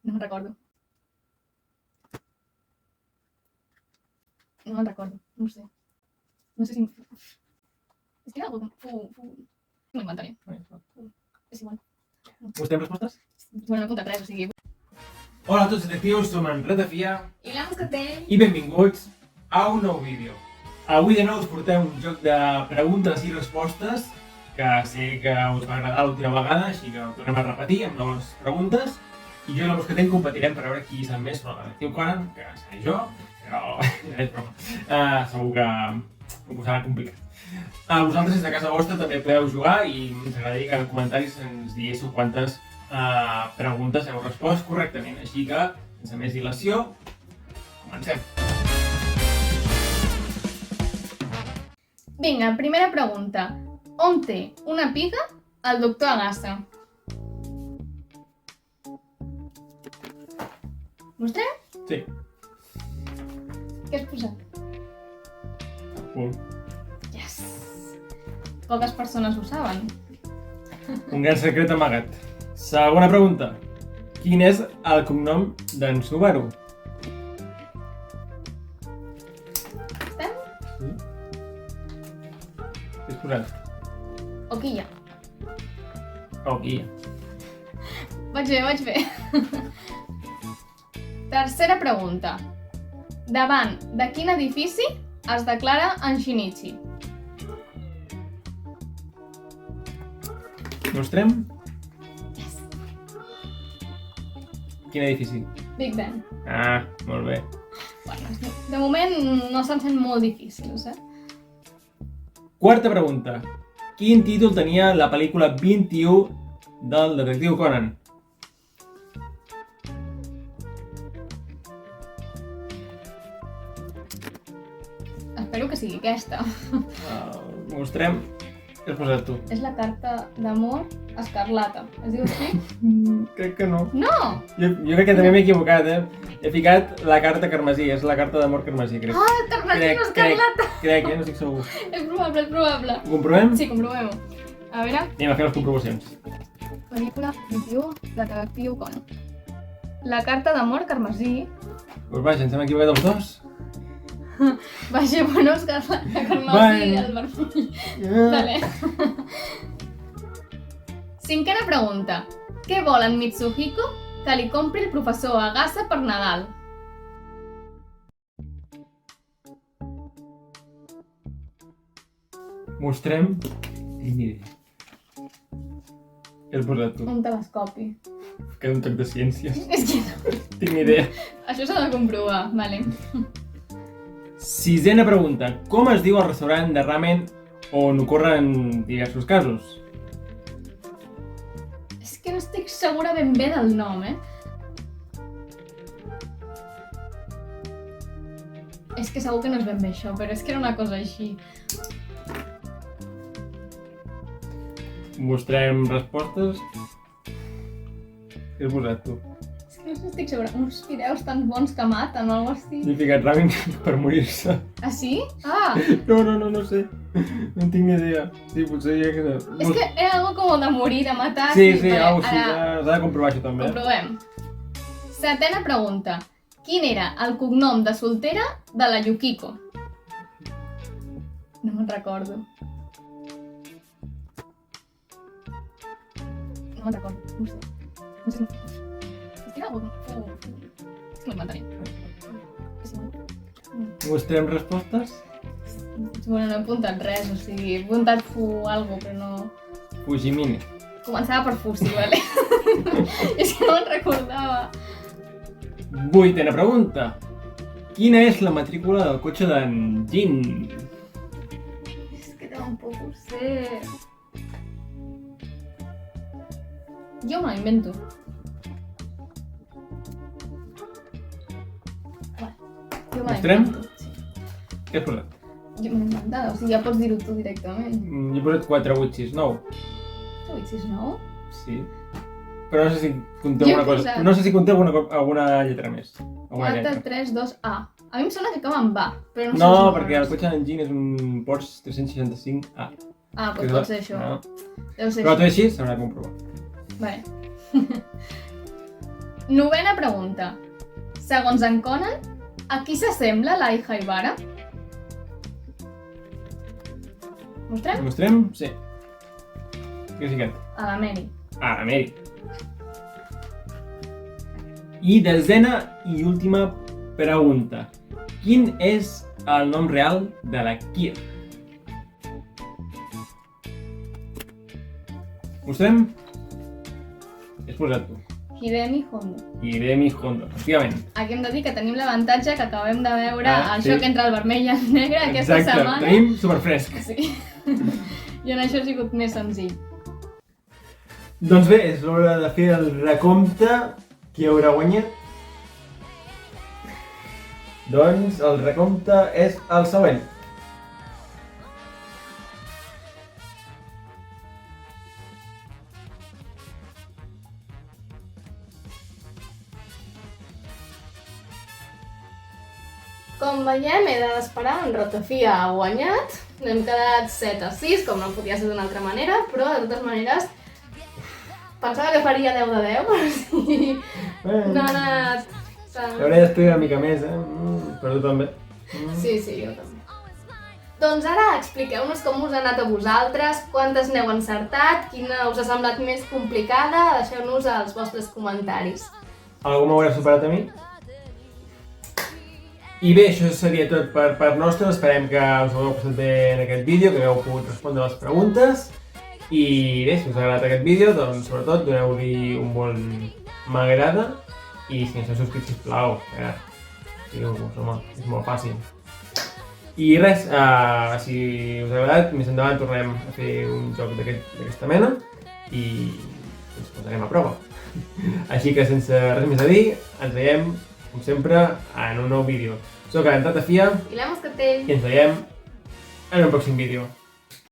No me'n recordo. No me'n recordo, no ho sé. No sé si... És que era algo com... No m'inventaré. És igual. Busquem respostes? Bueno, no he apuntat res, o sigui... Hola a tots detectius, som en Ratafia I la Moscatell! i benvinguts a un nou vídeo. Avui de nou us portem un joc de preguntes i respostes que sé que us va agradar l'última vegada, així que ho tornem a repetir amb noves preguntes i jo i la Moscatell competirem per veure qui sap més sobre el detectiu Conan, que seré jo, però és broma. Segur que ho posarà complicat. Vosaltres des de casa vostra també podeu jugar i ens agradaria que en comentaris ens diguéssiu quantes preguntes heu respost correctament. Així que, sense més dilació, comencem. Vinga, primera pregunta. On té una pica el doctor Agassa? Mostrem? Sí. Què has posat? Un Yes! Poques persones ho saben. gran secret amagat. Segona pregunta. Quin és el cognom d'en Subaru? Estem? Sí. Què has posat? Oquilla. Aquí. Vaig bé. Tercera pregunta. Davant de quin edifici es declara en Shinichi? Mostrem? Yes! Quin edifici? Big Ben. Molt bé. Bueno, de moment no se'n sent molt difícils, Quarta pregunta. Quin títol tenia la pel·lícula 21 del detectiu Conan? Espero que sigui aquesta. Mostrem. Què has posat tu? És la carta d'amor escarlata. Es diu així? Crec que no. No! Jo crec que també m'he equivocat, He ficat la carta carmesí, és la carta d'amor carmesí, crec. Ah, carmetina escarlata! Crec, no estic segur. És probable. Ho comprovem? Sí, comprovem-ho. A veure, Anem a fer les comprovacions. pel·lícula 21 de detectiu Conan. La carta d'amor carmesí. Doncs vaja, ens hem equivocat els dos. Vaja, bueno, escarlata, carmesí, Bueno. el vermell. Vale. Cinquena pregunta. Què vol en Mitsuhiko que li compri el professor Agassa per Nadal? Mostrem. Tinc ni idea. Què has posat tu? Un telescopi. Que és un toc de ciències. És que no. Tinc ni idea. Això s'ha de comprovar, vale. Sisena pregunta. Com es diu el restaurant de ramen on ocorren diversos casos? És que no estic segura ben bé del nom, És que segur que no és ben bé això, però és que era una cosa així. Mostrem respostes. Què has posat tu? És que no estic segura. Uns fideus tan bons que maten o alguna cosa així. He ficat ramen per morir-se. Ah, sí? Ah! No sé. No en tinc ni idea. Sí, potser ja que... És que era algo com de morir, de matar... Sí, Vale, algo així, ara s'ha de comprovar això també. comprovem. Setena pregunta. Quin era el cognom de soltera de la Yukiko? No me'n recordo. No me'n recordo, no ho sé. No sé. És que era algo com... És que m'ho inventaré. És igual. Mostrem respostes. Bueno, no he apuntat res, o sigui, he apuntat algo, però no... Fujimine. Començava per Fusi, vale? És que no me'n recordava. Vuitena pregunta. Quina és la matrícula del cotxe d'en Jin? És que tampoc ho sé. Jo me la invento. Vale. Jo me la Mostrem? invento. Sí. Què has posat? Jo me l'he inventada, o sigui, ja pots dir-ho tu directament. Jo he posat 4, 8, 6, 9. 8, 6, 9? Sí. Però no sé si conteu Jo he alguna cosa. posat- No sé si conteu alguna lletra més. Alguna 4, lletra. 3, 2, A. A mi em sona que acaba amb A, però no sé No, si perquè el cotxe d'en Jin és un Porsche 365A. Ah, doncs pot ser això. No. Deu ser Però tot això. així s'haurà de comprovar. Vale. Novena pregunta. Segons en Conan, a qui s'assembla l'Ai Haibara? Mostrem? Mostrem? Sí. Què és aquest? A la Mary. Ah, la Mary. I desena i última pregunta. Quin és el nom real de la Kir? Mostrem? Has posat tu. Hidemi Hondo. Hidemi Hondo, efectivament. Aquí hem de dir que tenim l'avantatge que acabem de veure el sí. joc entre el vermell i el negre aquesta Exacte, setmana. tenim superfresc. Sí. I en això ha sigut més senzill. Doncs bé, és l'hora de fer el recompte. Qui haurà guanyat? Doncs el recompte és el següent. Com veiem, he d'esperar, en Ratafia ha guanyat. N'hem quedat 7-6, com no podia ser d'una altra manera, però de totes maneres pensava que faria 10 de 10, però sí, no ha anat... Hauré d'estudiar una mica més, però tu també. Sí, jo també. Doncs ara expliqueu-nos com us ha anat a vosaltres, quantes n'heu encertat, quina us ha semblat més complicada, deixeu-nos els vostres comentaris. Algú m'haurà superat a mi? I bé, això seria tot per part nostra. Esperem que us ho hagueu passat bé en aquest vídeo, que hagueu pogut respondre les preguntes. I bé, si us ha agradat aquest vídeo, doncs sobretot doneu-li un bon m'agrada. I si no esteu subscrits, sisplau, és molt fàcil. I res, si us ha agradat, més endavant tornem a fer un joc d'aquesta mena i ens posarem a prova. Així que sense res més a dir, ens veiem, com sempre, en un nou vídeo. Soc en Ratafia I la Moscatell. i ens veiem en un pròxim vídeo.